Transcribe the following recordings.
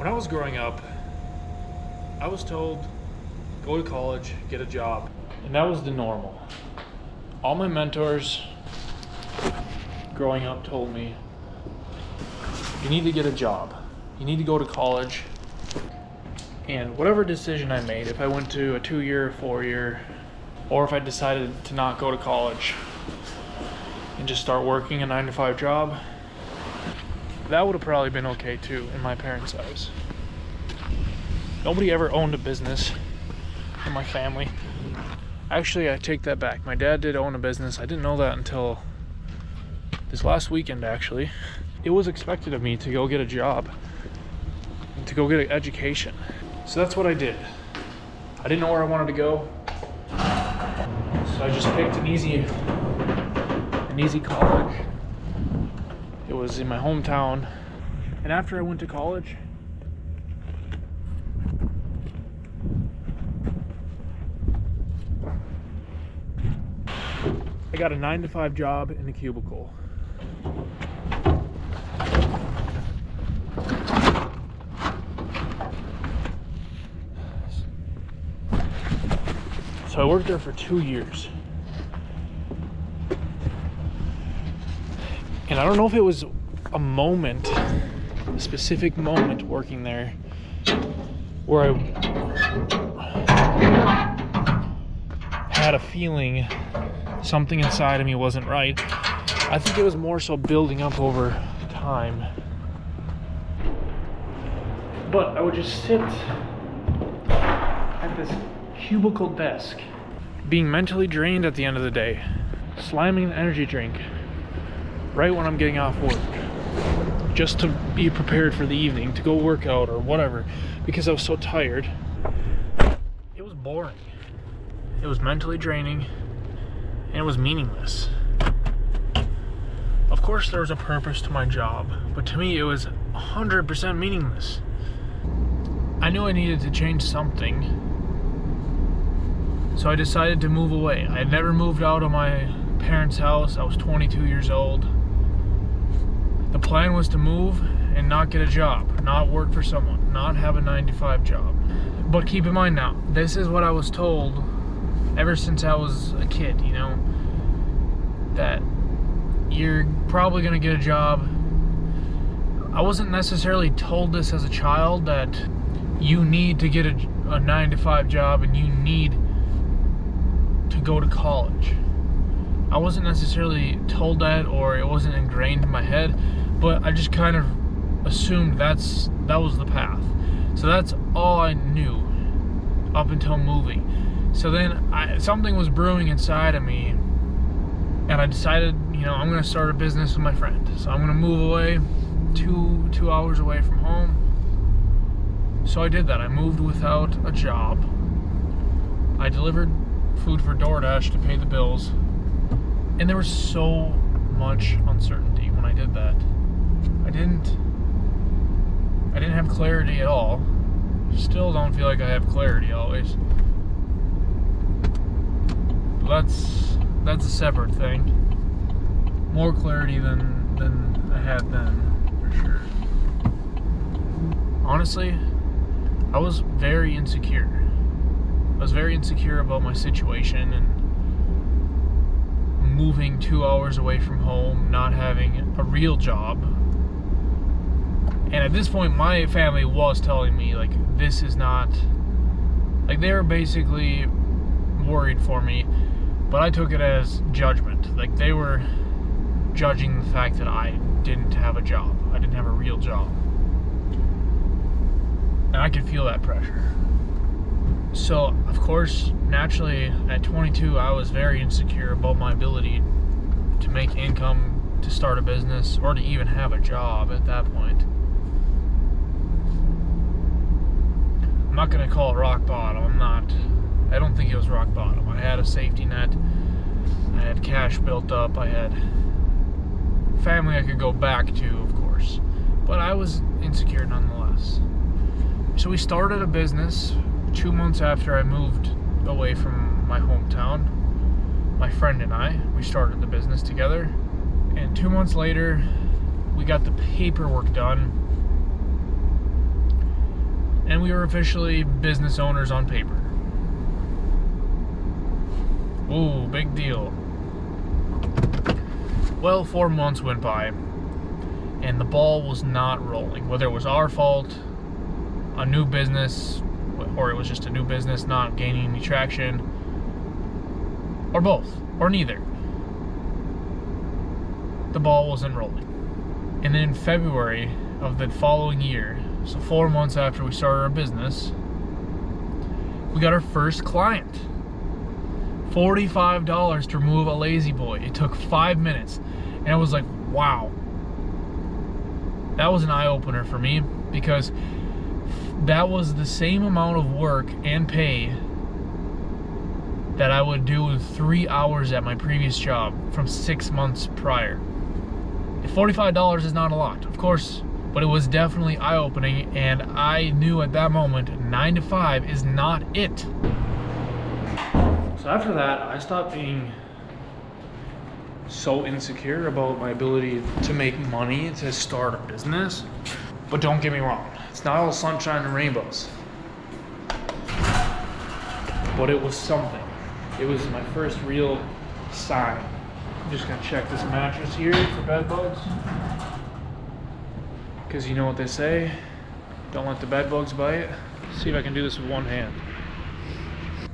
When I was growing up, I was told, go to college, get a job. And that was the normal. All my mentors growing up told me, you need to get a job. You need to go to college. And whatever decision I made, if I went to a 2-year, 4-year, or if I decided to not go to college and just start working a 9-to-5 job, that would have probably been okay too in my parents' eyes. Nobody ever owned a business in my family. Actually, I take that back. My dad did own a business. I didn't know that until this last weekend, actually. It was expected of me to go get a job, to go get an education. So that's what I did. I didn't know where I wanted to go, so I just picked an easy college. It was in my hometown. And after I went to college, I got a 9-to-5 job in a cubicle. So I worked there for 2 years. And I don't know if it was a moment, a specific moment working there, where I had a feeling something inside of me wasn't right. I think it was more so building up over time. But I would just sit at this cubicle desk, being mentally drained at the end of the day, slamming an energy drink right when I'm getting off work, just to be prepared for the evening, to go work out or whatever, because I was so tired. It was boring. It was mentally draining, and it was meaningless. Of course there was a purpose to my job, but to me it was 100% meaningless. I knew I needed to change something, so I decided to move away. I had never moved out of my parents' house. I was 22 years old. The plan was to move and not get a job, not work for someone, not have a 9-to-5 job. But keep in mind now, this is what I was told ever since I was a kid, you know, that you're probably gonna get a job. I wasn't necessarily told this as a child, that you need to get a 9-to-5 job and you need to go to college. I wasn't necessarily told that, or it wasn't ingrained in my head, but I just kind of assumed that was the path. So that's all I knew up until moving. So then something was brewing inside of me, and I decided, you know, I'm going to start a business with my friend. So I'm going to move away, two hours away from home. So I did that. I moved without a job. I delivered food for DoorDash to pay the bills. And there was so much uncertainty when I did that. I didn't have clarity at all. Still don't feel like I have clarity always. That's a separate thing. More clarity than I had then, for sure. Honestly, I was very insecure. I was very insecure about my situation and moving 2 hours away from home, not having a real job. And at this point, my family was telling me, like, this is not, like, they were basically worried for me, but I took it as judgment. Like, they were judging the fact that I didn't have a job. I didn't have a real job. And I could feel that pressure. So, of course, naturally, at 22, I was very insecure about my ability to make income, to start a business, or to even have a job at that point. I'm not going to call it rock bottom. I don't think it was rock bottom. I had a safety net. I had cash built up. I had family I could go back to, of course. But I was insecure nonetheless. So we started a business 2 months after I moved away from my hometown. My friend and I, we started the business together. And 2 months later, we got the paperwork done and we were officially business owners on paper. Ooh, big deal. Well, 4 months went by, and the ball was not rolling. Whether it was our fault, a new business, or it was just a new business not gaining any traction, or both, or neither. The ball wasn't rolling. And then in February of the following year, so 4 months after we started our business, we got our first client. $45 to remove a lazy boy. It took 5 minutes. And I was like, wow. That was an eye-opener for me, because that was the same amount of work and pay that I would do in 3 hours at my previous job from 6 months prior. $45 is not a lot, of course, but it was definitely eye-opening, and I knew at that moment 9 to 5 is not it. So after that, I stopped being so insecure about my ability to make money to start a business. But don't get me wrong, it's not all sunshine and rainbows. But it was something. It was my first real sign. I'm just gonna check this mattress here for bed bugs. Because you know what they say, don't let the bed bugs bite. See if I can do this with one hand.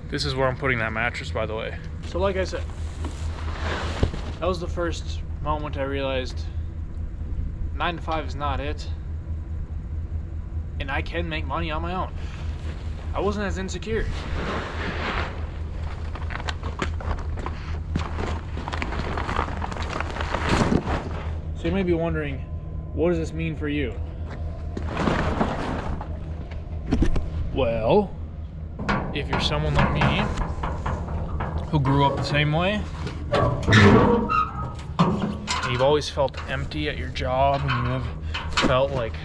This is where I'm putting that mattress, by the way. So like I said, that was the first moment I realized 9 to 5 is not it. And I can make money on my own. I wasn't as insecure. So you may be wondering, what does this mean for you? Well, if you're someone like me who grew up the same way, and you've always felt empty at your job, and you have felt like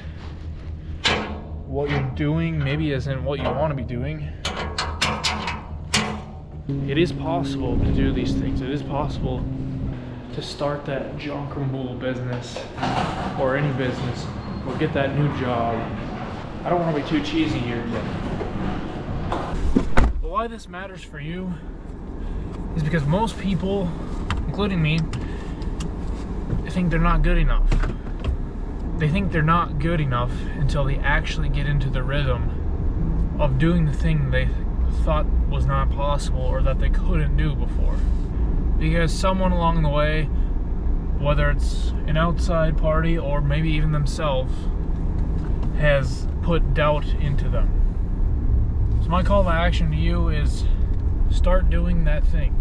what you're doing maybe isn't what you want to be doing, it is possible to do these things. It is possible to start that junk removal business, or any business, or get that new job. I don't want to be too cheesy here, but why this matters for you is because most people, including me, think they're not good enough. They think they're not good enough until they actually get into the rhythm of doing the thing they thought was not possible or that they couldn't do before. Because someone along the way, whether it's an outside party or maybe even themselves, has put doubt into them. So my call to action to you is start doing that thing.